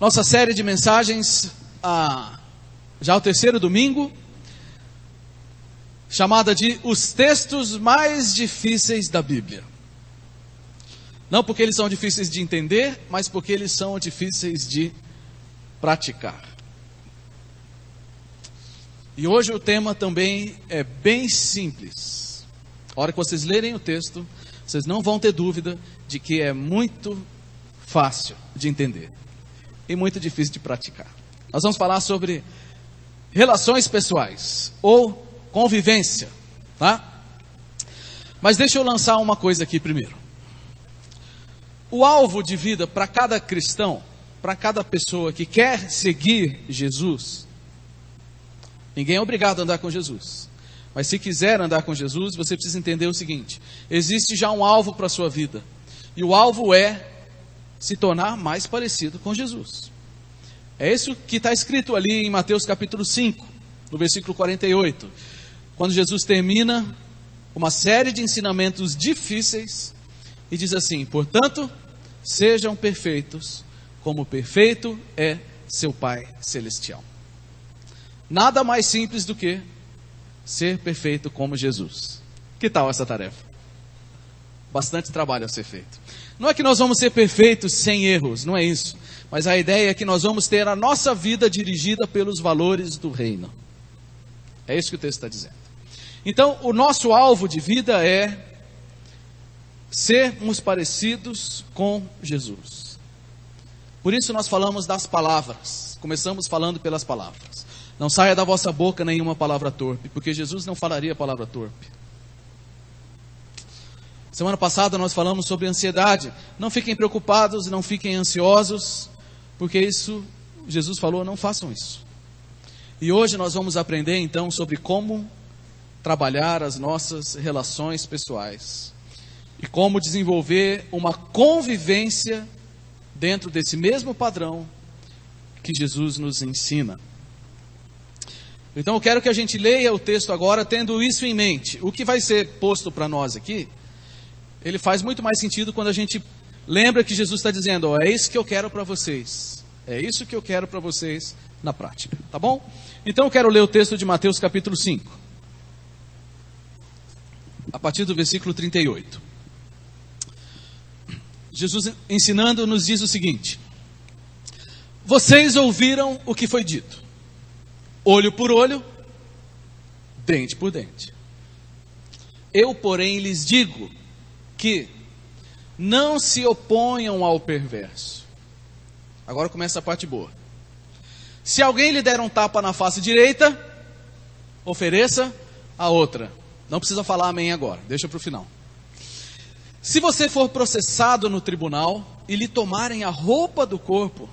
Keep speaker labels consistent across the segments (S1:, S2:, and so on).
S1: Nossa série de mensagens, já o terceiro domingo, chamada de Os Textos Mais Difíceis da Bíblia. Não porque eles são difíceis de entender, mas porque eles são difíceis de praticar. E hoje o tema também é bem simples. A hora que vocês lerem o texto, vocês não vão ter dúvida de que é muito fácil de entender e muito difícil de praticar. Nós vamos falar sobre relações pessoais ou convivência, tá? Mas deixa eu lançar uma coisa aqui primeiro. O alvo de vida para cada cristão, para cada pessoa que quer seguir Jesus, ninguém é obrigado a andar com Jesus. Mas se quiser andar com Jesus, você precisa entender o seguinte: existe já um alvo para a sua vida. E o alvo é se tornar mais parecido com Jesus. É isso que está escrito ali em Mateus capítulo 5, no versículo 48. Quando Jesus termina uma série de ensinamentos difíceis e diz assim: portanto, sejam perfeitos, como perfeito é seu Pai Celestial. Nada mais simples do que ser perfeito como Jesus. Que tal essa tarefa? Bastante trabalho a ser feito. Não é que nós vamos ser perfeitos sem erros, não é isso. Mas a ideia é que nós vamos ter a nossa vida dirigida pelos valores do reino. É isso que o texto está dizendo. Então, o nosso alvo de vida é sermos parecidos com Jesus. Por isso nós falamos das palavras. Começamos falando pelas palavras. Não saia da vossa boca nenhuma palavra torpe, porque Jesus não falaria palavra torpe. Semana passada nós falamos sobre ansiedade. Não fiquem preocupados, não fiquem ansiosos, porque isso, Jesus falou, não façam isso. E hoje nós vamos aprender então sobre como trabalhar as nossas relações pessoais e como desenvolver uma convivência dentro desse mesmo padrão que Jesus nos ensina. Então eu quero que a gente leia o texto agora tendo isso em mente. O que vai ser posto para nós aqui, ele faz muito mais sentido quando a gente lembra que Jesus está dizendo: ó, é isso que eu quero para vocês. É isso que eu quero para vocês na prática, tá bom? Então eu quero ler o texto de Mateus capítulo 5, a partir do versículo 38. Jesus ensinando nos diz o seguinte: vocês ouviram o que foi dito, olho por olho, dente por dente. Eu, porém, lhes digo que não se oponham ao perverso. Agora começa a parte boa. Se alguém lhe der um tapa na face direita, ofereça a outra. Não precisa falar amém agora, deixa para o final. Se você for processado no tribunal e lhe tomarem a roupa do corpo,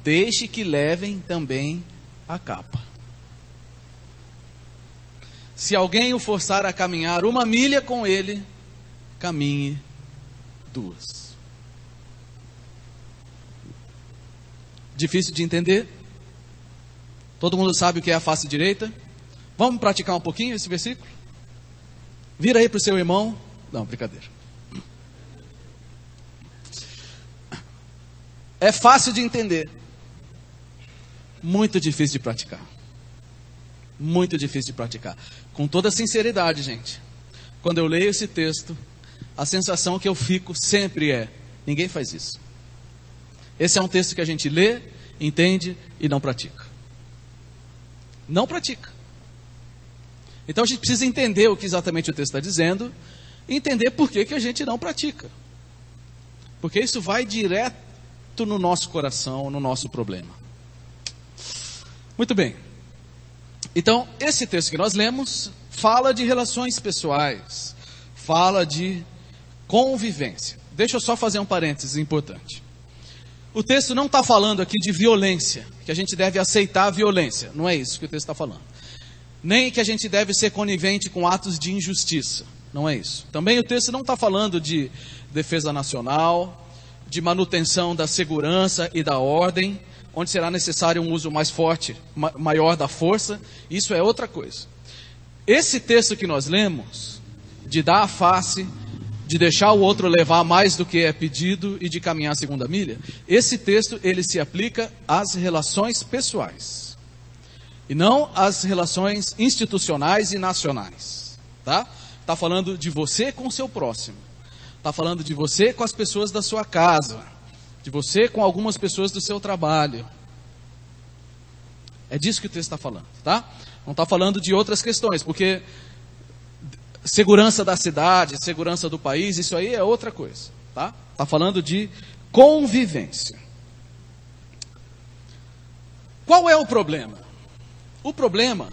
S1: deixe que levem também a capa. Se alguém o forçar a caminhar 1 milha com ele, caminhe 2. Difícil de entender? Todo mundo sabe o que é a face direita? Vamos praticar um pouquinho esse versículo? Vira aí para o seu irmão. Não, brincadeira. É fácil de entender, muito difícil de praticar. Muito difícil de praticar. Com toda sinceridade, gente, quando eu leio esse texto, a sensação que eu fico sempre é: ninguém faz isso. Esse é um texto que a gente lê, entende e não pratica. Não pratica. Então a gente precisa entender o que exatamente o texto está dizendo e entender por que a gente não pratica. Porque isso vai direto no nosso coração, no nosso problema. Muito bem. Então, esse texto que nós lemos fala de relações pessoais, fala de convivência. Deixa eu só fazer um parênteses importante. O texto não está falando aqui de violência, que a gente deve aceitar a violência. Não é isso que o texto está falando. Nem que a gente deve ser conivente com atos de injustiça. Não é isso. Também o texto não está falando de defesa nacional, de manutenção da segurança e da ordem, onde será necessário um uso mais forte, maior da força. Isso é outra coisa. Esse texto que nós lemos, de dar a face, de deixar o outro levar mais do que é pedido e de caminhar a segunda milha, esse texto ele se aplica às relações pessoais e não às relações institucionais e nacionais, tá? Está falando de você com o seu próximo, está falando de você com as pessoas da sua casa, de você com algumas pessoas do seu trabalho. É disso que o texto está falando, tá? Não está falando de outras questões, porque segurança da cidade, segurança do país, isso aí é outra coisa, tá? Está falando de convivência. Qual é o problema? O problema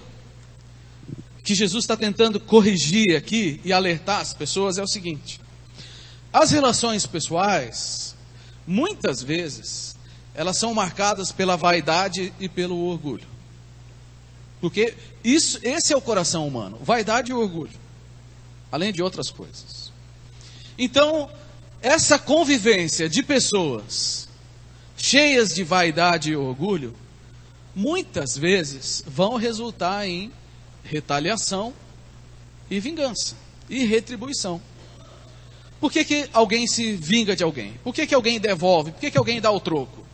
S1: que Jesus está tentando corrigir aqui e alertar as pessoas é o seguinte: as relações pessoais, muitas vezes, elas são marcadas pela vaidade e pelo orgulho. Porque esse é o coração humano, vaidade e orgulho, além de outras coisas. Então, essa convivência de pessoas cheias de vaidade e orgulho, muitas vezes vão resultar em retaliação e vingança e retribuição. Por que alguém se vinga de alguém? Por que alguém devolve? Por que alguém dá o troco?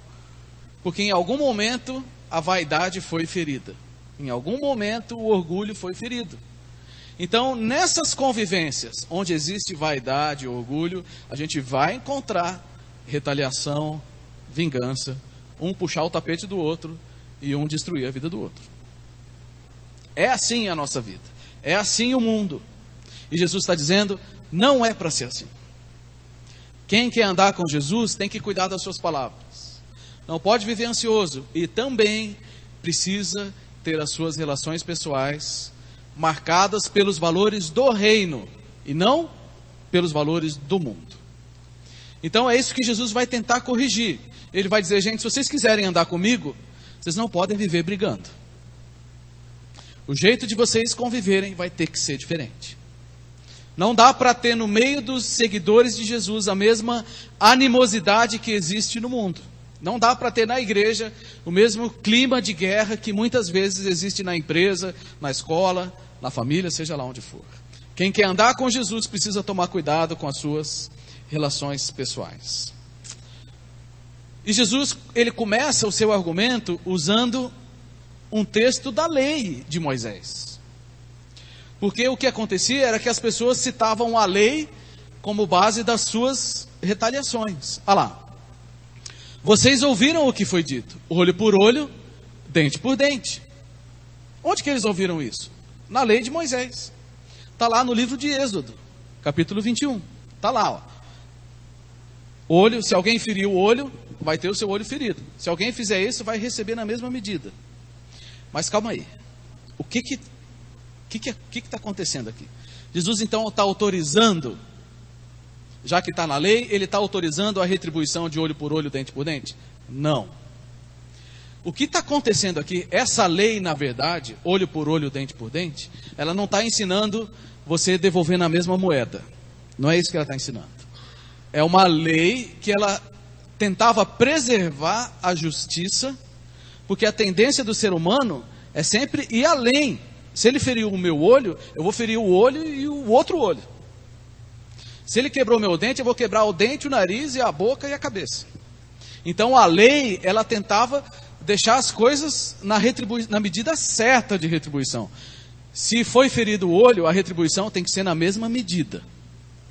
S1: Porque em algum momento a vaidade foi ferida. Em algum momento o orgulho foi ferido. Então, nessas convivências, onde existe vaidade e orgulho, a gente vai encontrar retaliação, vingança, um puxar o tapete do outro e um destruir a vida do outro. É assim a nossa vida, é assim o mundo. E Jesus está dizendo, não é para ser assim. Quem quer andar com Jesus tem que cuidar das suas palavras. Não pode viver ansioso e também precisa ter as suas relações pessoais marcadas pelos valores do reino e não pelos valores do mundo. Então é isso que Jesus vai tentar corrigir. Ele vai dizer, gente, se vocês quiserem andar comigo, vocês não podem viver brigando. O jeito de vocês conviverem vai ter que ser diferente. Não dá para ter no meio dos seguidores de Jesus a mesma animosidade que existe no mundo. Não dá para ter na igreja o mesmo clima de guerra que muitas vezes existe na empresa, na escola, na família, seja lá onde for. Quem quer andar com Jesus precisa tomar cuidado com as suas relações pessoais. E Jesus, ele começa o seu argumento usando um texto da lei de Moisés. Porque o que acontecia era que as pessoas citavam a lei como base das suas retaliações. Olha lá. Vocês ouviram o que foi dito, olho por olho, dente por dente. Onde que eles ouviram isso? Na lei de Moisés. Está lá no livro de Êxodo, capítulo 21. Está lá, ó. Olho, se alguém ferir o olho, vai ter o seu olho ferido. Se alguém fizer isso, vai receber na mesma medida. Mas calma aí. O que está acontecendo aqui? Jesus então está autorizando, já que está na lei, ele está autorizando a retribuição de olho por olho, dente por dente? Não. O que está acontecendo aqui, essa lei, na verdade, olho por olho, dente por dente, ela não está ensinando você devolver na mesma moeda. Não é isso que ela está ensinando. É uma lei que ela tentava preservar a justiça, porque a tendência do ser humano é sempre ir além. Se ele feriu o meu olho, eu vou ferir o olho e o outro olho. Se ele quebrou meu dente, eu vou quebrar o dente, o nariz, e a boca e a cabeça. Então a lei, ela tentava deixar as coisas na medida certa de retribuição. Se foi ferido o olho, a retribuição tem que ser na mesma medida,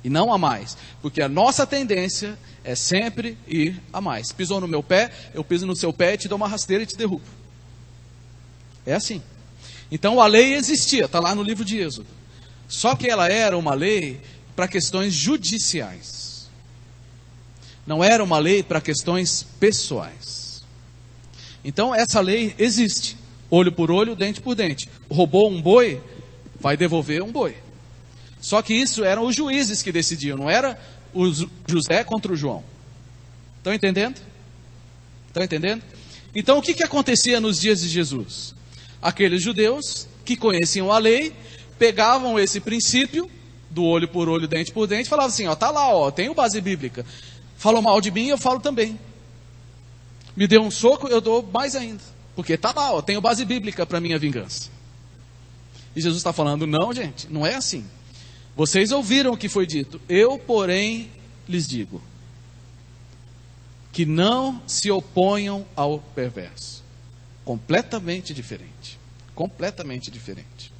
S1: e não a mais. Porque a nossa tendência é sempre ir a mais. Pisou no meu pé, eu piso no seu pé, te dou uma rasteira e te derrubo. É assim. Então a lei existia, está lá no livro de Êxodo. Só que ela era uma lei para questões judiciais. Não era uma lei para questões pessoais. Então essa lei existe. Olho por olho, dente por dente. Roubou um boi, vai devolver um boi. Só que isso eram os juízes que decidiam, não era o José contra o João. Estão entendendo? Estão entendendo? Então o que acontecia nos dias de Jesus? Aqueles judeus que conheciam a lei, pegavam esse princípio do olho por olho, dente por dente, falavam assim, ó, tá lá, ó, tenho base bíblica. Falou mal de mim, eu falo também. Me deu um soco, eu dou mais ainda. Porque tá lá, ó, tenho base bíblica para minha vingança. E Jesus está falando, não, gente, não é assim. Vocês ouviram o que foi dito. Eu, porém, lhes digo que não se oponham ao perverso. Completamente diferente. Completamente diferente.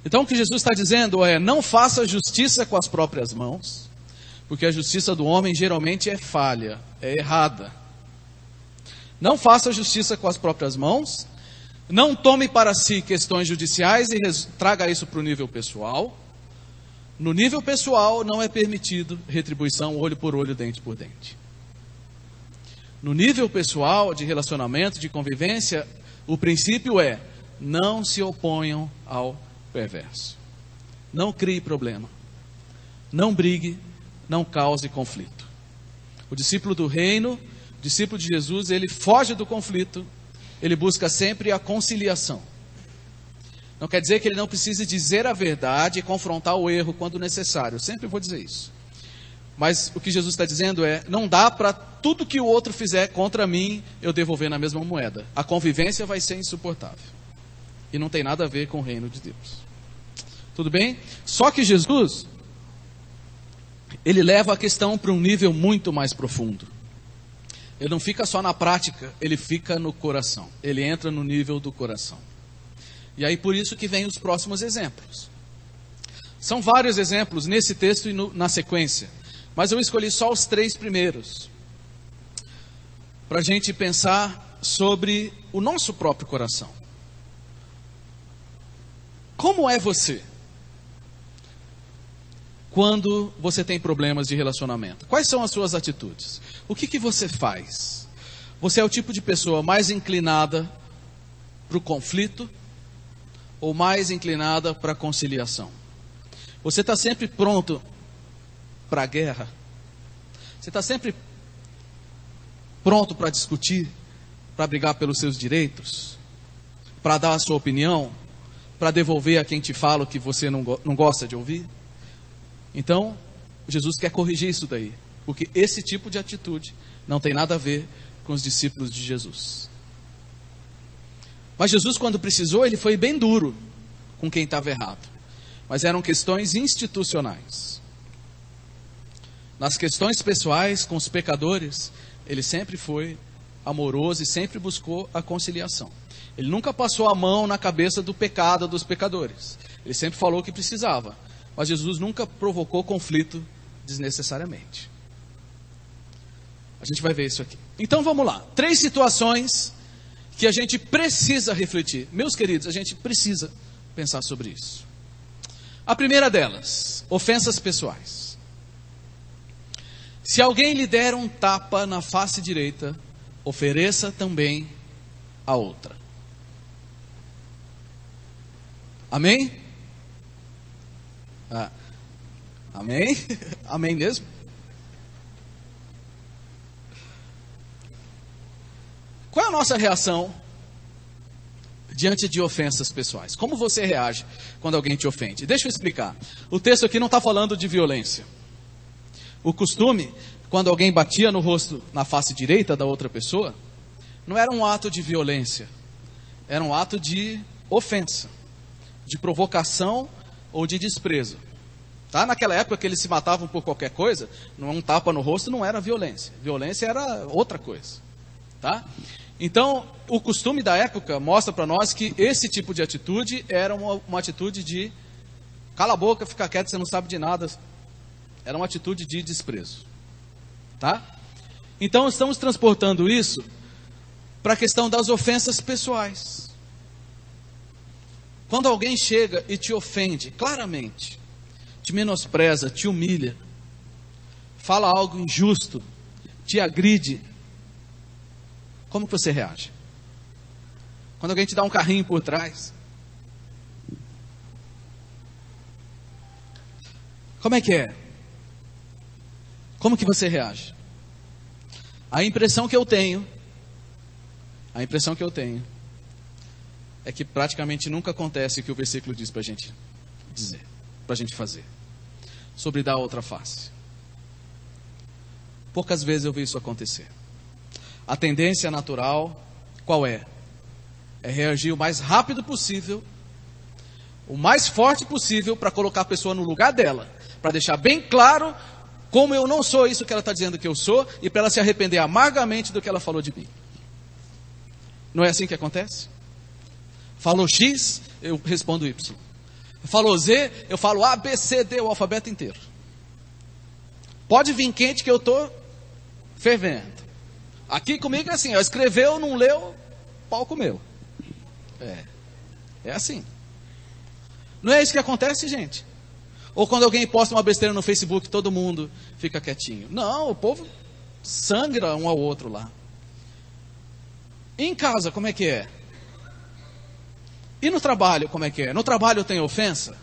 S1: Então o que Jesus está dizendo é: não faça justiça com as próprias mãos, porque a justiça do homem geralmente é falha, é errada. Não faça justiça com as próprias mãos, não tome para si questões judiciais e traga isso para o nível pessoal. No nível pessoal não é permitido retribuição olho por olho, dente por dente. No nível pessoal, de relacionamento, de convivência, o princípio é: não se oponham ao perverso. Não crie problema. Não brigue, não cause conflito. O discípulo do reino, o discípulo de Jesus, ele foge do conflito, ele busca sempre a conciliação. Não quer dizer que ele não precise dizer a verdade e confrontar o erro quando necessário. Eu sempre vou dizer isso. Mas o que Jesus está dizendo é: não dá para tudo que o outro fizer contra mim, eu devolver na mesma moeda. A convivência vai ser insuportável. E não tem nada a ver com o reino de Deus. Tudo bem? Só que Jesus, ele leva a questão para um nível muito mais profundo. Ele não fica só na prática, ele fica no coração. Ele entra no nível do coração. E aí por isso que vem os próximos exemplos. São vários exemplos nesse texto e na sequência. Mas eu escolhi só os 3 primeiros, para a gente pensar sobre o nosso próprio coração. Como é você quando você tem problemas de relacionamento? Quais são as suas atitudes? O que você faz? Você é o tipo de pessoa mais inclinada para o conflito ou mais inclinada para a conciliação? Você está sempre pronto para a guerra? Você está sempre pronto para discutir, para brigar pelos seus direitos, para dar a sua opinião, para devolver a quem te fala o que você não gosta de ouvir? Então, Jesus quer corrigir isso daí, porque esse tipo de atitude não tem nada a ver com os discípulos de Jesus. Mas Jesus, quando precisou, ele foi bem duro com quem estava errado. Mas eram questões institucionais. Nas questões pessoais, com os pecadores, ele sempre foi amoroso e sempre buscou a conciliação. Ele nunca passou a mão na cabeça do pecado dos pecadores. Ele sempre falou o que precisava. Mas Jesus nunca provocou conflito desnecessariamente. A gente vai ver isso aqui. Então vamos lá. 3 situações que a gente precisa refletir. Meus queridos, a gente precisa pensar sobre isso. A primeira delas, ofensas pessoais. Se alguém lhe der um tapa na face direita, ofereça também a outra. Amém? Amém? Amém mesmo? Qual é a nossa reação diante de ofensas pessoais? Como você reage quando alguém te ofende? Deixa eu explicar. O texto aqui não está falando de violência. O costume, quando alguém batia no rosto, na face direita da outra pessoa, não era um ato de violência. Era um ato de ofensa, de provocação ou de desprezo. Tá? Naquela época que eles se matavam por qualquer coisa, um tapa no rosto não era violência. Violência era outra coisa. Tá? Então, o costume da época mostra para nós que esse tipo de atitude era uma atitude de cala a boca, fica quieto, você não sabe de nada. Era uma atitude de desprezo. Tá? Então, estamos transportando isso para a questão das ofensas pessoais. Quando alguém chega e te ofende claramente, te menospreza, te humilha, fala algo injusto, te agride, como que você reage? Quando alguém te dá um carrinho por trás, como é que é? Como que você reage? A impressão que eu tenho é que praticamente nunca acontece o que o versículo diz para a gente dizer, para a gente fazer, sobre dar outra face. Poucas vezes eu vi isso acontecer. A tendência natural, qual é? É reagir o mais rápido possível, o mais forte possível para colocar a pessoa no lugar dela, para deixar bem claro como eu não sou isso que ela está dizendo que eu sou, e para ela se arrepender amargamente do que ela falou de mim. Não é assim que acontece? Falou X, eu respondo Y. Falou Z, eu falo A, B, C, D, o alfabeto inteiro. Pode vir quente que eu estou fervendo. Aqui comigo é assim, ó, escreveu, não leu, pau comeu. É assim. Não é isso que acontece, gente? Ou quando alguém posta uma besteira no Facebook, todo mundo fica quietinho. Não, o povo sangra um ao outro lá. E em casa, como é que é? E no trabalho, como é que é? No trabalho tem ofensa?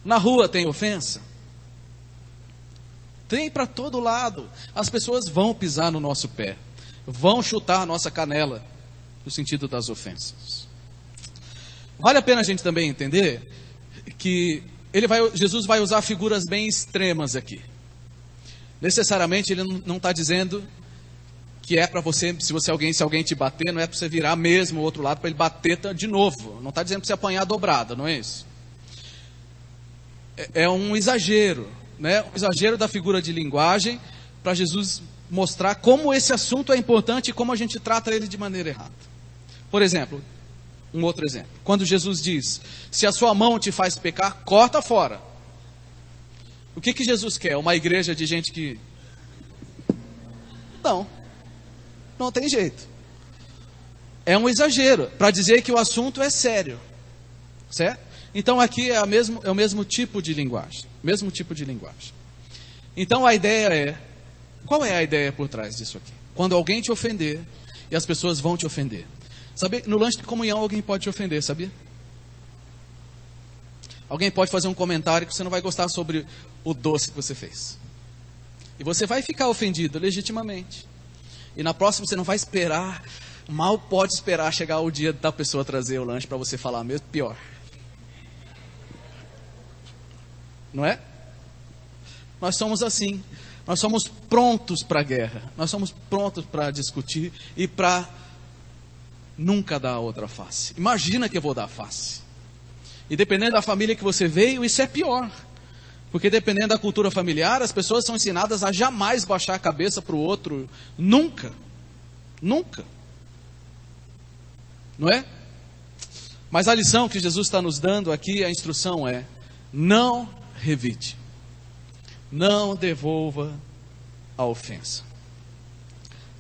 S1: Na rua tem ofensa? Tem para todo lado. As pessoas vão pisar no nosso pé, vão chutar a nossa canela, no sentido das ofensas. Vale a pena a gente também entender que Jesus vai usar figuras bem extremas aqui. Necessariamente ele não está dizendo que é para você, se alguém te bater, não é para você virar mesmo o outro lado para ele bater de novo. Não está dizendo para você apanhar dobrada, não é isso? É um exagero, né? Um exagero da figura de linguagem para Jesus mostrar como esse assunto é importante e como a gente trata ele de maneira errada. Por exemplo, um outro exemplo. Quando Jesus diz, se a sua mão te faz pecar, corta fora. O que Jesus quer? Uma igreja de gente que... Não tem jeito. É um exagero, para dizer que o assunto é sério. Certo? Então aqui é o mesmo tipo de linguagem. Mesmo tipo de linguagem. Então a ideia é... Qual é a ideia por trás disso aqui? Quando alguém te ofender, e as pessoas vão te ofender. Sabe, no lanche de comunhão alguém pode te ofender, sabia? Alguém pode fazer um comentário que você não vai gostar sobre o doce que você fez. E você vai ficar ofendido legitimamente. E na próxima você não vai esperar, mal pode esperar chegar o dia da pessoa trazer o lanche para você falar mesmo, pior. Não é? Nós somos assim. Nós somos prontos para a guerra. Nós somos prontos para discutir e para nunca dar a outra face. Imagina que eu vou dar a face. E dependendo da família que você veio, isso é pior. Porque dependendo da cultura familiar, as pessoas são ensinadas a jamais baixar a cabeça para o outro. Nunca. Nunca. Não é? Mas a lição que Jesus está nos dando aqui, a instrução é: não revide. Não devolva a ofensa.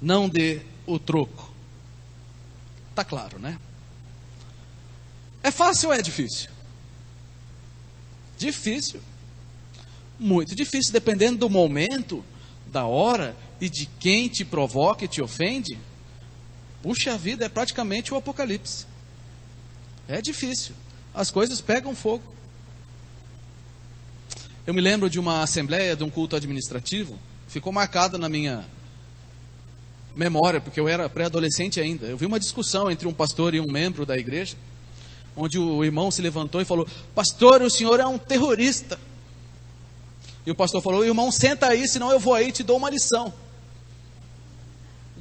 S1: Não dê o troco. Está claro, né? É fácil ou é difícil? Difícil. Muito difícil, dependendo do momento, da hora e de quem te provoca e te ofende. Puxa vida, é praticamente o apocalipse. É difícil. As coisas pegam fogo. Eu me lembro de uma assembleia, de um culto administrativo, ficou marcado na minha memória, porque eu era pré-adolescente ainda. Eu vi uma discussão entre um pastor e um membro da igreja, onde o irmão se levantou e falou: pastor, o senhor é um terrorista. E o pastor falou: irmão, senta aí, senão eu vou aí e te dou uma lição.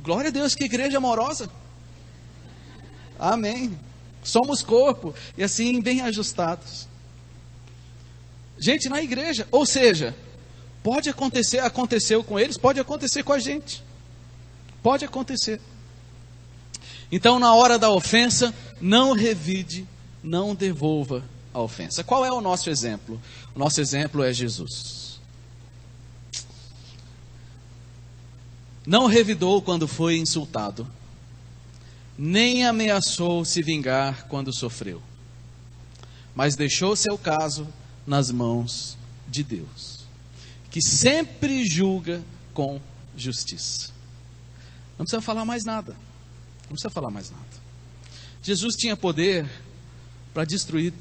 S1: Glória a Deus, que igreja amorosa. Amém. Somos corpo, e assim bem ajustados. Gente, na igreja, ou seja, pode acontecer, aconteceu com eles, pode acontecer com a gente. Pode acontecer. Então, na hora da ofensa, não revide, não devolva a ofensa. Qual é o nosso exemplo? O nosso exemplo é Jesus. Não revidou quando foi insultado, nem ameaçou se vingar quando sofreu, mas deixou seu caso nas mãos de Deus, que sempre julga com justiça. Não precisa falar mais nada. Não precisa falar mais nada. Jesus tinha poder para destruir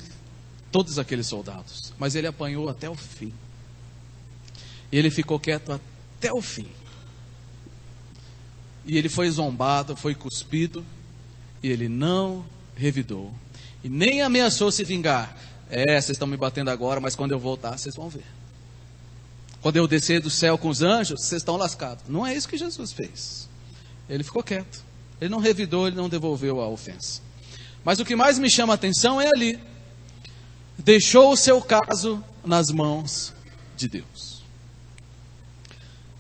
S1: todos aqueles soldados, mas ele apanhou até o fim. E ele ficou quieto até o fim. E ele foi zombado, foi cuspido, e ele não revidou. E nem ameaçou se vingar. Vocês estão me batendo agora, mas quando eu voltar, vocês vão ver. Quando eu descer do céu com os anjos, vocês estão lascados. Não é isso que Jesus fez. Ele ficou quieto. Ele não revidou, ele não devolveu a ofensa. Mas o que mais me chama a atenção é ali. Deixou o seu caso nas mãos de Deus.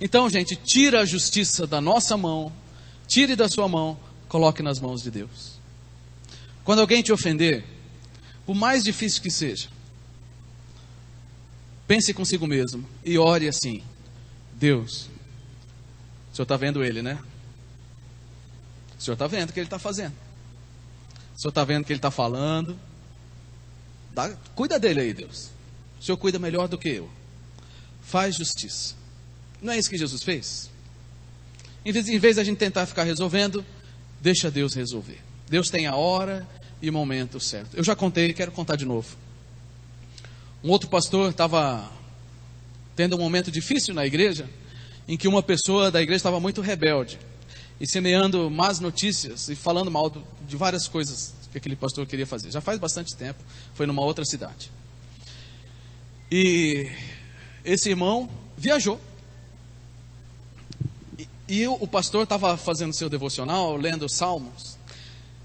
S1: Então, gente, tira a justiça da nossa mão, tire da sua mão, coloque nas mãos de Deus. Quando alguém te ofender, por mais difícil que seja, pense consigo mesmo e ore assim: Deus, o Senhor está vendo ele, né? O Senhor está vendo o que ele está fazendo. O Senhor está vendo o que ele está falando. Cuida dele aí, Deus. O Senhor cuida melhor do que eu. Faz justiça. Não é isso que Jesus fez? Em vez da gente tentar ficar resolvendo, deixa Deus resolver. Deus tem a hora e o momento certo. Eu já contei, quero contar de novo. Um outro pastor estava tendo um momento difícil na igreja, em que uma pessoa da igreja estava muito rebelde e semeando más notícias e falando mal de várias coisas que aquele pastor queria fazer. Já faz bastante tempo, foi numa outra cidade. E esse irmão viajou. E o pastor estava fazendo seu devocional, lendo salmos.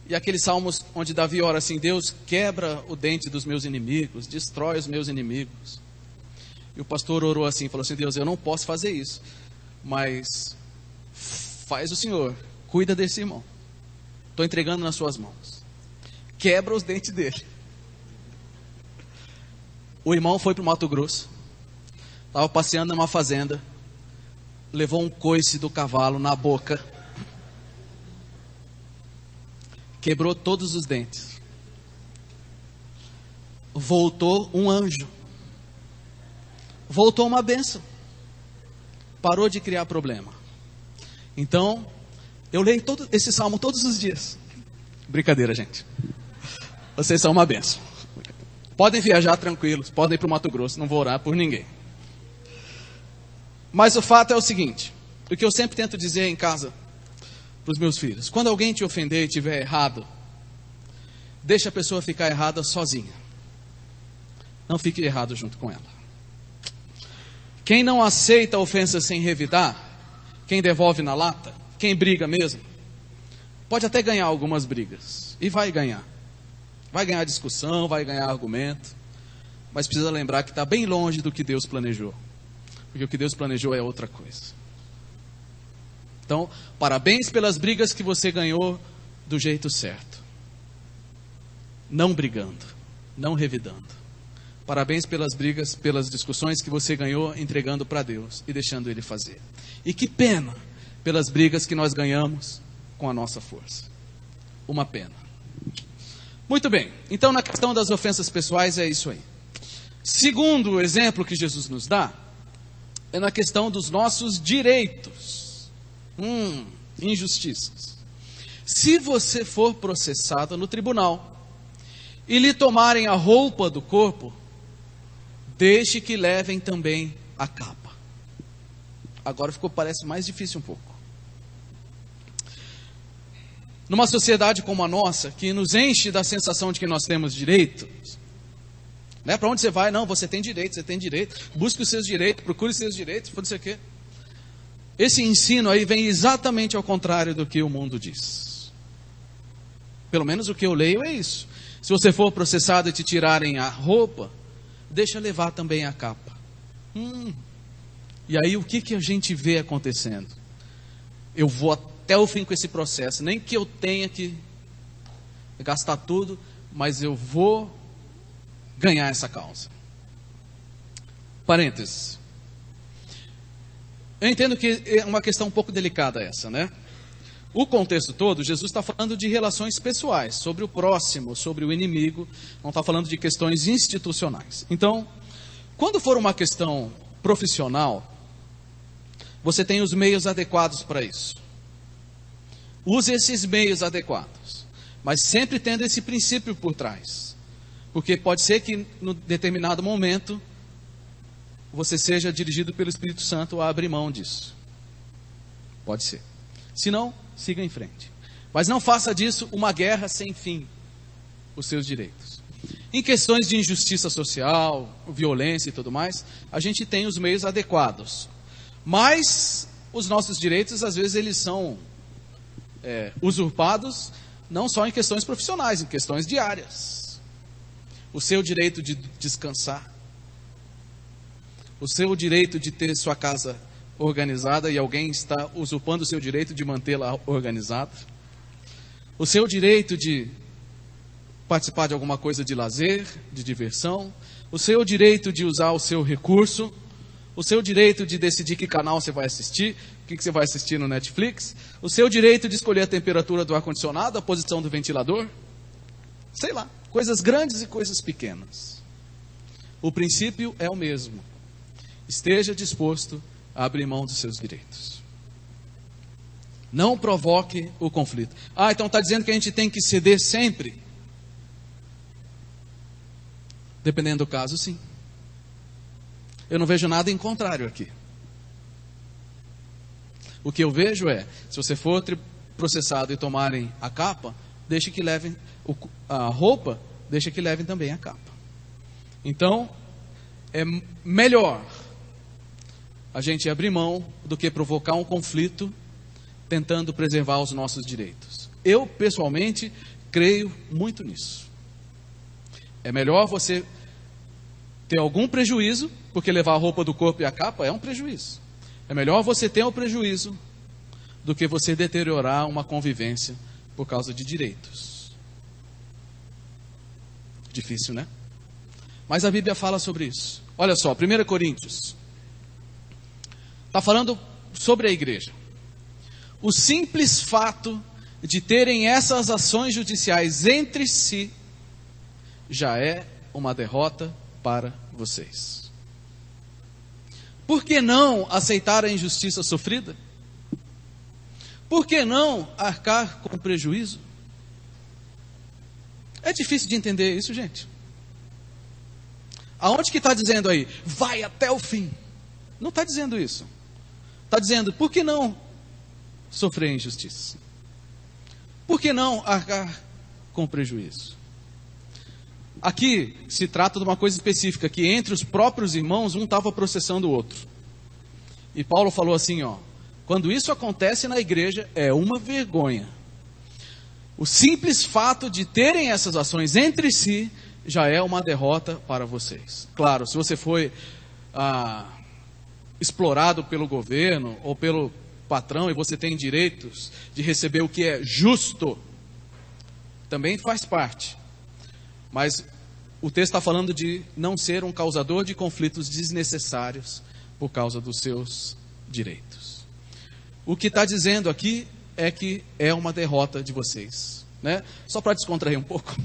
S1: E aqueles salmos onde Davi ora assim: Deus, quebra o dente dos meus inimigos, destrói os meus inimigos. E o pastor orou assim, falou assim: Deus, eu não posso fazer isso, mas faz o Senhor, cuida desse irmão. Estou entregando nas suas mãos. Quebra os dentes dele. O irmão foi para o Mato Grosso, estava passeando numa fazenda, levou um coice do cavalo na boca, quebrou todos os dentes. Voltou um anjo, voltou uma bênção, parou de criar problema. Então, eu leio esse salmo todos os dias. Brincadeira, gente. Vocês são uma bênção. Podem viajar tranquilos, podem ir para o Mato Grosso, não vou orar por ninguém. Mas o fato é o seguinte, o que eu sempre tento dizer em casa para os meus filhos: quando alguém te ofender e estiver errado, deixa a pessoa ficar errada sozinha. Não fique errado junto com ela. Quem não aceita a ofensa sem revidar, quem devolve na lata, quem briga mesmo, pode até ganhar algumas brigas. E vai ganhar. Vai ganhar discussão, vai ganhar argumento. Mas precisa lembrar que está bem longe do que Deus planejou. Porque o que Deus planejou é outra coisa. Então, parabéns pelas brigas que você ganhou do jeito certo. Não brigando, não revidando. Parabéns pelas brigas, pelas discussões que você ganhou entregando para Deus e deixando Ele fazer. E que pena pelas brigas que nós ganhamos com a nossa força. Uma pena. Muito bem, então na questão das ofensas pessoais é isso aí. Segundo o exemplo que Jesus nos dá, é na questão dos nossos direitos. Injustiças. Se você for processado no tribunal e lhe tomarem a roupa do corpo, deixe que levem também a capa. Agora parece mais difícil um pouco. Numa sociedade como a nossa, que nos enche da sensação de que nós temos direitos, né? Para onde você vai? Não, você tem direito, busque os seus direitos, procure os seus direitos, não sei o quê. Esse ensino aí vem exatamente ao contrário do que o mundo diz. Pelo menos o que eu leio é isso. Se você for processado e te tirarem a roupa, deixa levar também a capa. E aí o que a gente vê acontecendo? Eu vou até o fim com esse processo, nem que eu tenha que gastar tudo, mas eu vou ganhar essa causa. Parênteses. Eu entendo que é uma questão um pouco delicada essa, né? O contexto todo, Jesus está falando de relações pessoais, sobre o próximo, sobre o inimigo, não está falando de questões institucionais. Então, quando for uma questão profissional, você tem os meios adequados para isso. Use esses meios adequados, mas sempre tendo esse princípio por trás. Porque pode ser que, em determinado momento, você seja dirigido pelo Espírito Santo a abrir mão disso. Pode ser. Se não, siga em frente. Mas não faça disso uma guerra sem fim, os seus direitos. Em questões de injustiça social, violência e tudo mais, a gente tem os meios adequados. Mas os nossos direitos, às vezes, eles são usurpados não só em questões profissionais, em questões diárias. O seu direito de descansar, o seu direito de ter sua casa organizada e alguém está usurpando o seu direito de mantê-la organizada, o seu direito de participar de alguma coisa de lazer, de diversão, o seu direito de usar o seu recurso, o seu direito de decidir que canal você vai assistir, o que você vai assistir no Netflix, o seu direito de escolher a temperatura do ar-condicionado, a posição do ventilador, sei lá, coisas grandes e coisas pequenas. O princípio é o mesmo. Esteja disposto a abrir mão dos seus direitos. Não provoque o conflito. Ah, então está dizendo que a gente tem que ceder sempre? Dependendo do caso, sim. Eu não vejo nada em contrário aqui. O que eu vejo é, se você for processado e tomarem a capa, deixe que levem a roupa, deixe que levem também a capa. Então, é melhor a gente abrir mão do que provocar um conflito tentando preservar os nossos direitos. Eu, pessoalmente, creio muito nisso. É melhor você ter algum prejuízo, porque levar a roupa do corpo e a capa é um prejuízo. É melhor você ter um prejuízo do que você deteriorar uma convivência por causa de direitos. Difícil, né? Mas a Bíblia fala sobre isso. Olha só, 1 Coríntios. Está falando sobre a igreja. O simples fato de terem essas ações judiciais entre si já é uma derrota para vocês. Por que não aceitar a injustiça sofrida? Por que não arcar com prejuízo? É difícil de entender isso, gente. Aonde que está dizendo aí? Vai até o fim. Não está dizendo isso. Está dizendo, por que não sofrer injustiça? Por que não arcar com prejuízo? Aqui se trata de uma coisa específica, que entre os próprios irmãos, um estava processando o outro. E Paulo falou assim, ó, quando isso acontece na igreja, é uma vergonha. O simples fato de terem essas ações entre si, já é uma derrota para vocês. Claro, se você foi explorado pelo governo, ou pelo patrão, e você tem direitos de receber o que é justo, também faz parte. Mas o texto está falando de não ser um causador de conflitos desnecessários por causa dos seus direitos. O que está dizendo aqui é que é uma derrota de vocês, né? Só para descontrair um pouco.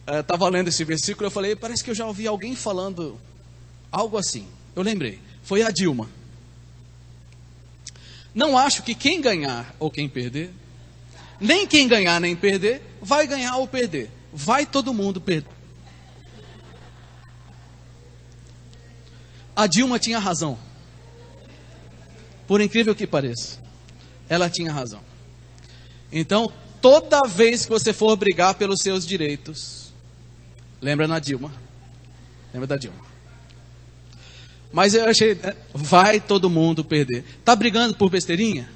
S1: Estava lendo esse versículo, eu falei, parece que eu já ouvi alguém falando algo assim. Eu lembrei, foi a Dilma. Não acho que quem ganhar ou quem perder, nem quem ganhar nem perder, vai ganhar ou perder. Vai todo mundo perder. A Dilma tinha razão. Por incrível que pareça, ela tinha razão. Então, toda vez que você for brigar pelos seus direitos, lembra na Dilma. Lembra da Dilma. Mas eu achei, vai todo mundo perder. Está brigando por besteirinha?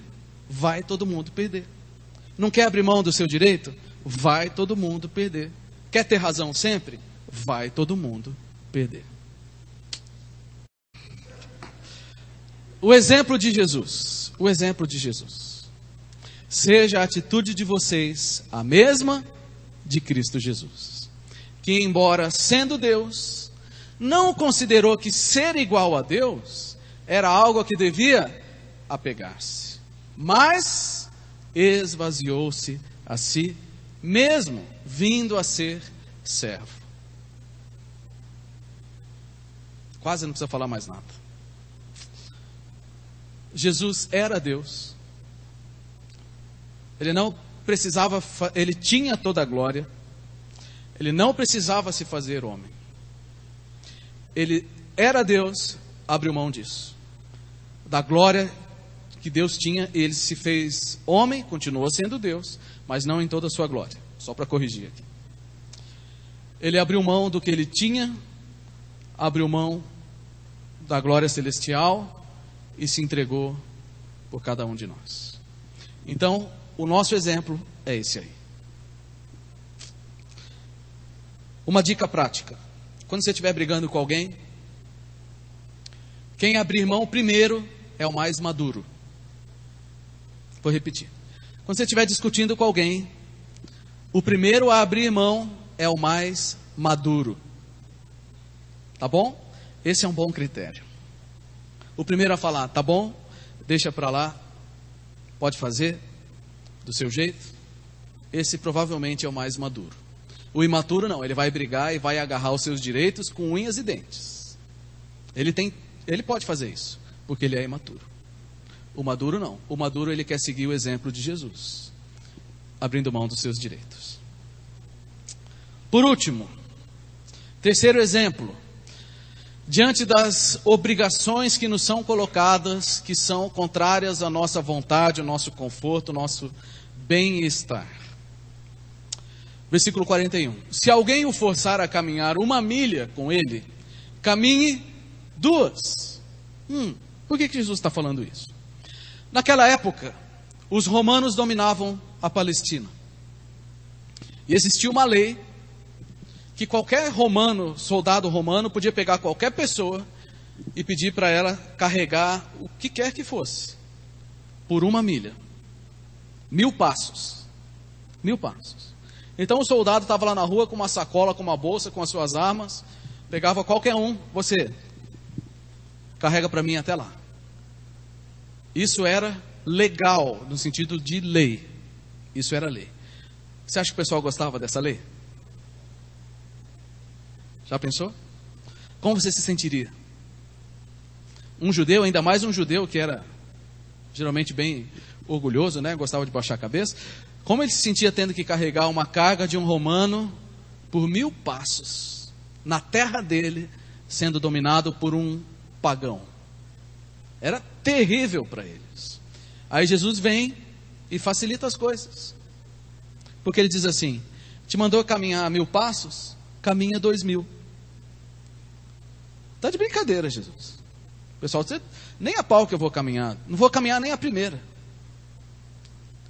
S1: Vai todo mundo perder. Não quer abrir mão do seu direito? Vai todo mundo perder. Quer ter razão sempre? Vai todo mundo perder. O exemplo de Jesus. O exemplo de Jesus. Seja a atitude de vocês a mesma de Cristo Jesus. Que embora sendo Deus, não considerou que ser igual a Deus era algo a que devia apegar-se. Mas esvaziou-se a si mesmo, vindo a ser servo. Quase não precisa falar mais nada. Jesus era Deus. Ele não precisava, ele tinha toda a glória. Ele não precisava se fazer homem. Ele era Deus, abriu mão disso. Da glória que Deus tinha, ele se fez homem, continuou sendo Deus, mas não em toda a sua glória. Só para corrigir aqui. Ele abriu mão do que ele tinha, abriu mão da glória celestial e se entregou por cada um de nós. Então, o nosso exemplo é esse aí. Uma dica prática. Quando você estiver brigando com alguém, quem abrir mão primeiro é o mais maduro. Vou repetir. Quando você estiver discutindo com alguém, o primeiro a abrir mão é o mais maduro. Tá bom? Esse é um bom critério. O primeiro a falar, tá bom, deixa pra lá, pode fazer do seu jeito. Esse provavelmente é o mais maduro. O imaturo não, ele vai brigar e vai agarrar os seus direitos com unhas e dentes. Ele pode fazer isso, porque ele é imaturo. O maduro não. O maduro ele quer seguir o exemplo de Jesus, abrindo mão dos seus direitos. Por último, terceiro exemplo, diante das obrigações que nos são colocadas, que são contrárias à nossa vontade, ao nosso conforto, ao nosso bem-estar. Versículo 41. Se alguém o forçar a caminhar 1 milha com ele, caminhe 2. Por que Jesus está falando isso? Naquela época, os romanos dominavam a Palestina. E existia uma lei que qualquer romano, soldado romano, podia pegar qualquer pessoa e pedir para ela carregar o que quer que fosse, por 1 milha. 1000 passos. 1000 passos. Então o soldado estava lá na rua com uma sacola, com uma bolsa, com as suas armas, pegava qualquer um, você carrega para mim até lá. Isso era legal, no sentido de lei. Isso era lei. Você acha que o pessoal gostava dessa lei? Já pensou? Como você se sentiria? Um judeu, ainda mais um judeu que era geralmente bem orgulhoso, né? Gostava de baixar a cabeça. Como ele se sentia tendo que carregar uma carga de um romano por 1000 passos, na terra dele, sendo dominado por um pagão? Era terrível para eles. Aí Jesus vem e facilita as coisas. Porque ele diz assim, te mandou caminhar 1000 passos, caminha 2000. Está de brincadeira, Jesus. Pessoal, você, nem a pau que eu vou caminhar, não vou caminhar nem a primeira.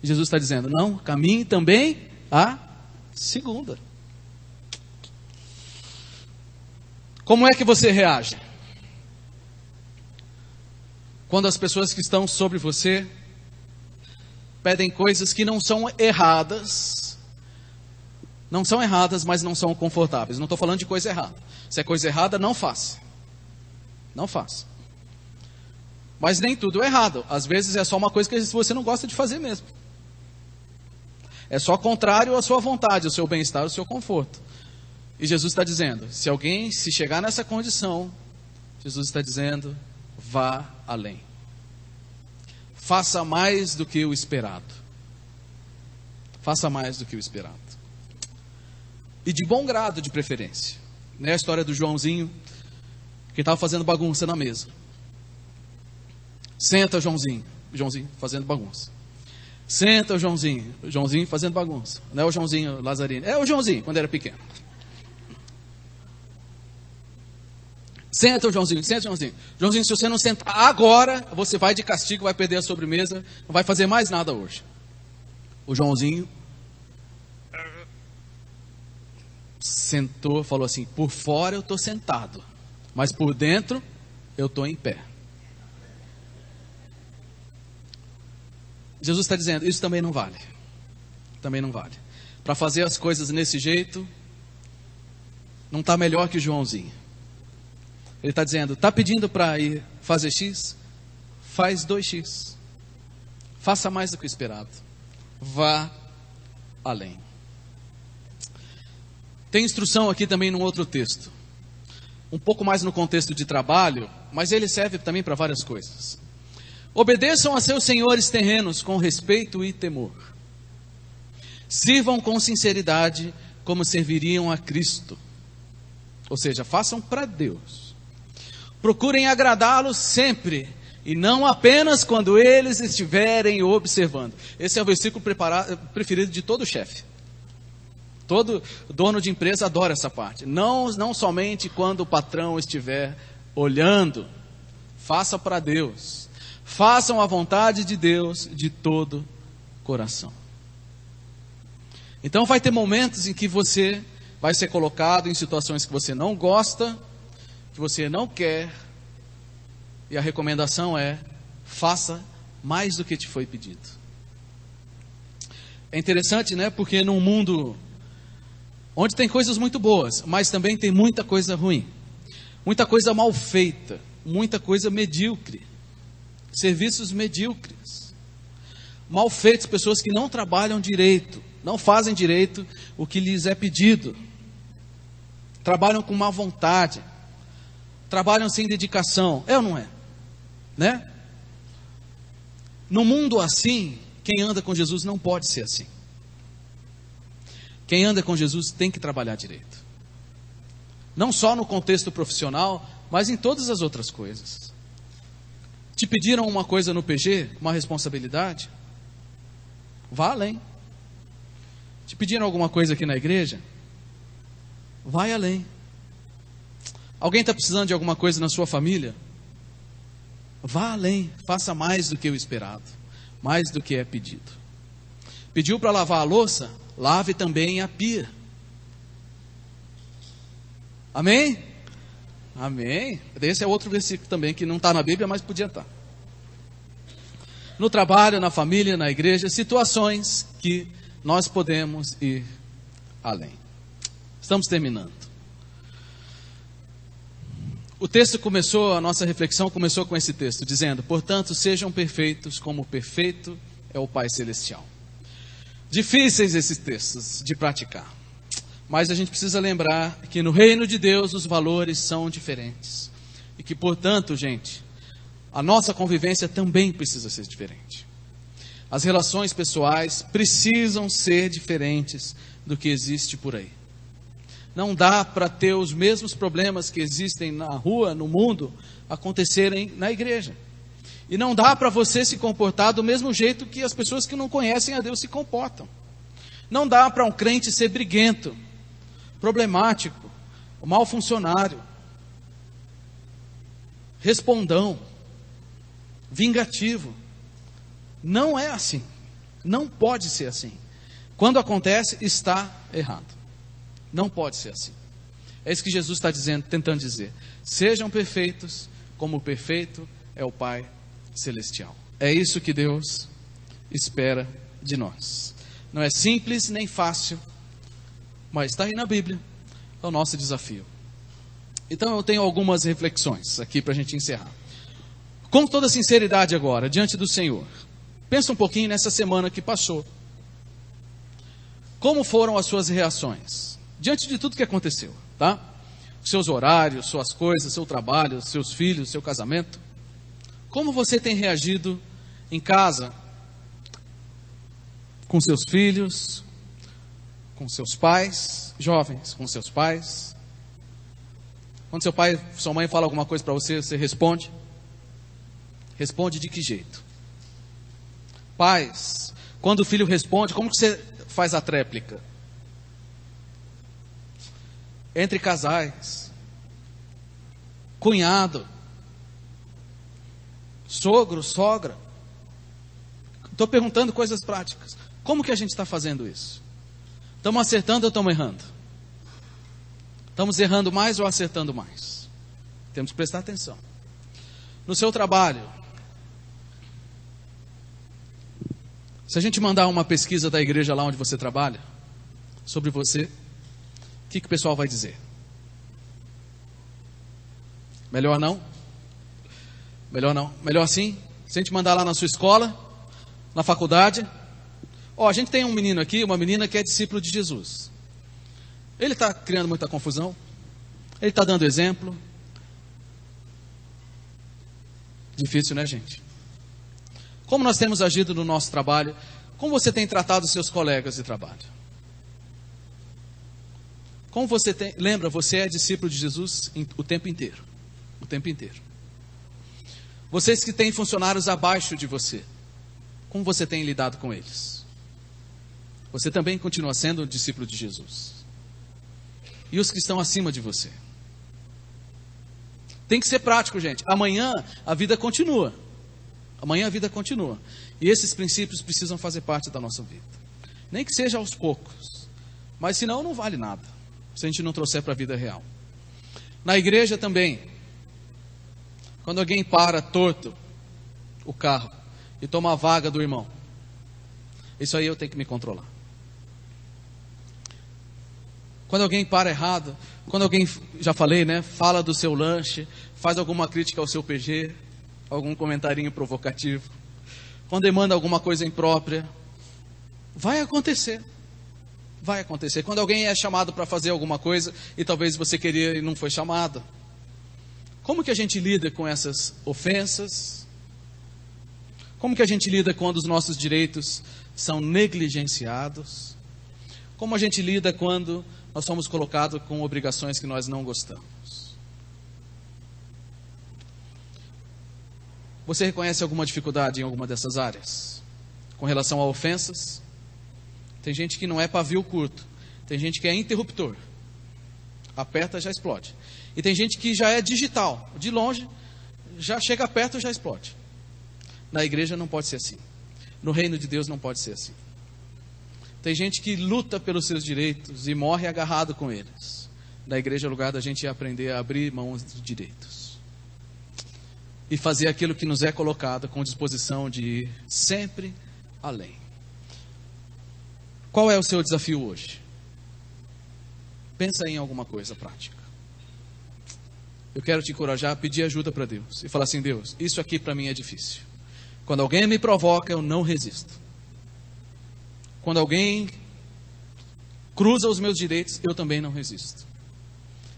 S1: Jesus está dizendo, não, caminhe também a segunda. Como é que você reage? Quando as pessoas que estão sobre você pedem coisas que não são erradas, mas não são confortáveis. Não estou falando de coisa errada. Se é coisa errada, não faça. Não faça. Mas nem tudo é errado. Às vezes é só uma coisa que você não gosta de fazer mesmo. É só contrário à sua vontade, ao seu bem-estar, ao seu conforto. E Jesus está dizendo, se chegar nessa condição, Jesus está dizendo, vá além. Faça mais do que o esperado. Faça mais do que o esperado. E de bom grado, de preferência. Não é a história do Joãozinho, que estava fazendo bagunça na mesa. Senta, Joãozinho. Joãozinho fazendo bagunça. Senta, Joãozinho. Joãozinho fazendo bagunça. Não é o Joãozinho Lazarino. É o Joãozinho, quando era pequeno. Senta, Joãozinho. Senta, Joãozinho. Joãozinho, se você não sentar agora, você vai de castigo, vai perder a sobremesa, não vai fazer mais nada hoje. O Joãozinho sentou, falou assim, por fora eu estou sentado, mas por dentro eu estou em pé. Jesus está dizendo, isso também não vale. Também não vale. Para fazer as coisas nesse jeito, não está melhor que o Joãozinho. Ele está dizendo, está pedindo para ir fazer X? Faz 2X. Faça mais do que o esperado. Vá além. Tem instrução aqui também num outro texto. Um pouco mais no contexto de trabalho, mas ele serve também para várias coisas. Obedeçam a seus senhores terrenos com respeito e temor. Sirvam com sinceridade como serviriam a Cristo. Ou seja, façam para Deus. Procurem agradá-los sempre e não apenas quando eles estiverem observando. Esse é o versículo preferido de todo chefe. Todo dono de empresa adora essa parte. Não somente quando o patrão estiver olhando. Faça para Deus. Façam a vontade de Deus de todo coração. Então vai ter momentos em que você vai ser colocado em situações que você não gosta, que você não quer, e a recomendação é: faça mais do que te foi pedido. É interessante, né? Porque num mundo onde tem coisas muito boas, mas também tem muita coisa ruim, muita coisa mal feita, muita coisa medíocre, serviços medíocres, mal feitos, pessoas que não trabalham direito, não fazem direito o que lhes é pedido, trabalham com má vontade, trabalham sem dedicação, é ou não é? Né? No mundo assim, quem anda com Jesus não pode ser assim. Quem anda com Jesus tem que trabalhar direito. Não só no contexto profissional, mas em todas as outras coisas. Te pediram uma coisa no PG, uma responsabilidade? Vá além. Te pediram alguma coisa aqui na igreja? Vai além. Alguém está precisando de alguma coisa na sua família? Vá além, faça mais do que o esperado, mais do que é pedido. Pediu para lavar a louça? Lave também a pia. Amém? Amém. Esse é outro versículo também que não está na Bíblia, mas podia estar. No trabalho, na família, na igreja, situações que nós podemos ir além. Estamos terminando. O texto começou, a nossa reflexão começou com esse texto, dizendo: portanto, sejam perfeitos como perfeito é o Pai Celestial. Difíceis esses textos de praticar, mas a gente precisa lembrar que no reino de Deus os valores são diferentes. E que, portanto, gente, a nossa convivência também precisa ser diferente. As relações pessoais precisam ser diferentes do que existe por aí. Não dá para ter os mesmos problemas que existem na rua, no mundo, acontecerem na igreja. E não dá para você se comportar do mesmo jeito que as pessoas que não conhecem a Deus se comportam. Não dá para um crente ser briguento, problemático, mau funcionário, respondão, vingativo. Não é assim. Não pode ser assim. Quando acontece, está errado. Não pode ser assim. É isso que Jesus está dizendo, tentando dizer. Sejam perfeitos, como o perfeito é o Pai Celestial. É isso que Deus espera de nós. Não é simples nem fácil, mas está aí na Bíblia. É o nosso desafio. Então eu tenho algumas reflexões aqui para a gente encerrar. Com toda sinceridade agora, diante do Senhor, pensa um pouquinho nessa semana que passou. Como foram as suas reações? Diante de tudo que aconteceu, tá? Seus horários, suas coisas, seu trabalho, seus filhos, seu casamento. Como você tem reagido em casa, com seus filhos, com seus pais, jovens, com seus pais? Quando seu pai, sua mãe fala alguma coisa para você, você responde? Responde de que jeito? Pais, quando o filho responde, como que você faz a tréplica? Entre casais, cunhado, sogro, sogra. Estou perguntando coisas práticas. Como que a gente está fazendo isso? Estamos acertando ou estamos errando? Estamos errando mais ou acertando mais? Temos que prestar atenção. No seu trabalho, se a gente mandar uma pesquisa da igreja lá onde você trabalha, sobre você, o que o pessoal vai dizer? Melhor não? Melhor não? Melhor sim? Se a gente mandar lá na sua escola, na faculdade. Ó, a gente tem um menino aqui, uma menina que é discípulo de Jesus. Ele está criando muita confusão. Ele está dando exemplo. Difícil, né, gente? Como nós temos agido no nosso trabalho? Como você tem tratado os seus colegas de trabalho? Como você tem... Lembra, você é discípulo de Jesus o tempo inteiro. O tempo inteiro. Vocês que têm funcionários abaixo de você, como você tem lidado com eles? Você também continua sendo um discípulo de Jesus. E os que estão acima de você? Tem que ser prático, gente. Amanhã a vida continua. Amanhã a vida continua. E esses princípios precisam fazer parte da nossa vida. Nem que seja aos poucos. Mas senão não vale nada, se a gente não trouxer para a vida real. Na igreja também, quando alguém para torto o carro e toma a vaga do irmão, isso aí eu tenho que me controlar. Quando alguém para errado, quando alguém, já falei, né, fala do seu lanche, faz alguma crítica ao seu PG, algum comentarinho provocativo, quando demanda alguma coisa imprópria, vai acontecer. Vai acontecer. Quando alguém é chamado para fazer alguma coisa e talvez você queria e não foi chamado. Como que a gente lida com essas ofensas? Como que a gente lida quando os nossos direitos são negligenciados? Como a gente lida quando nós somos colocados com obrigações que nós não gostamos? Você reconhece alguma dificuldade em alguma dessas áreas? Com relação a ofensas? Tem gente que não é pavio curto. Tem gente que é interruptor. Aperta, já explode. E tem gente que já é digital. De longe, já chega perto, já explode. Na igreja não pode ser assim. No reino de Deus não pode ser assim. Tem gente que luta pelos seus direitos e morre agarrado com eles. Na igreja é o lugar da gente aprender a abrir mão de direitos. E fazer aquilo que nos é colocado com disposição de ir sempre além. Qual é o seu desafio hoje? Pensa em alguma coisa prática. Eu quero te encorajar a pedir ajuda para Deus. E falar assim, Deus, isso aqui para mim é difícil. Quando alguém me provoca, eu não resisto. Quando alguém cruza os meus direitos, eu também não resisto.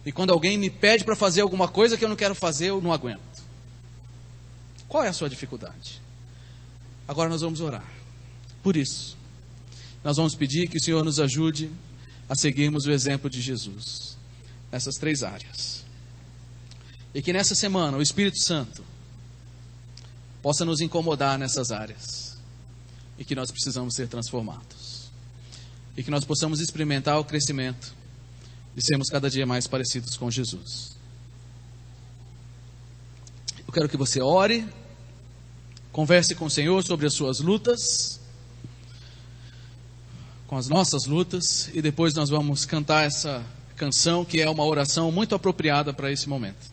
S1: E quando alguém me pede para fazer alguma coisa que eu não quero fazer, eu não aguento. Qual é a sua dificuldade? Agora nós vamos orar. Por isso, nós vamos pedir que o Senhor nos ajude a seguirmos o exemplo de Jesus nessas 3 áreas. E que nessa semana o Espírito Santo possa nos incomodar nessas áreas. E que nós precisamos ser transformados. E que nós possamos experimentar o crescimento e sermos cada dia mais parecidos com Jesus. Eu quero que você ore, converse com o Senhor sobre as suas lutas, com as nossas lutas, e depois nós vamos cantar essa canção que é uma oração muito apropriada para esse momento.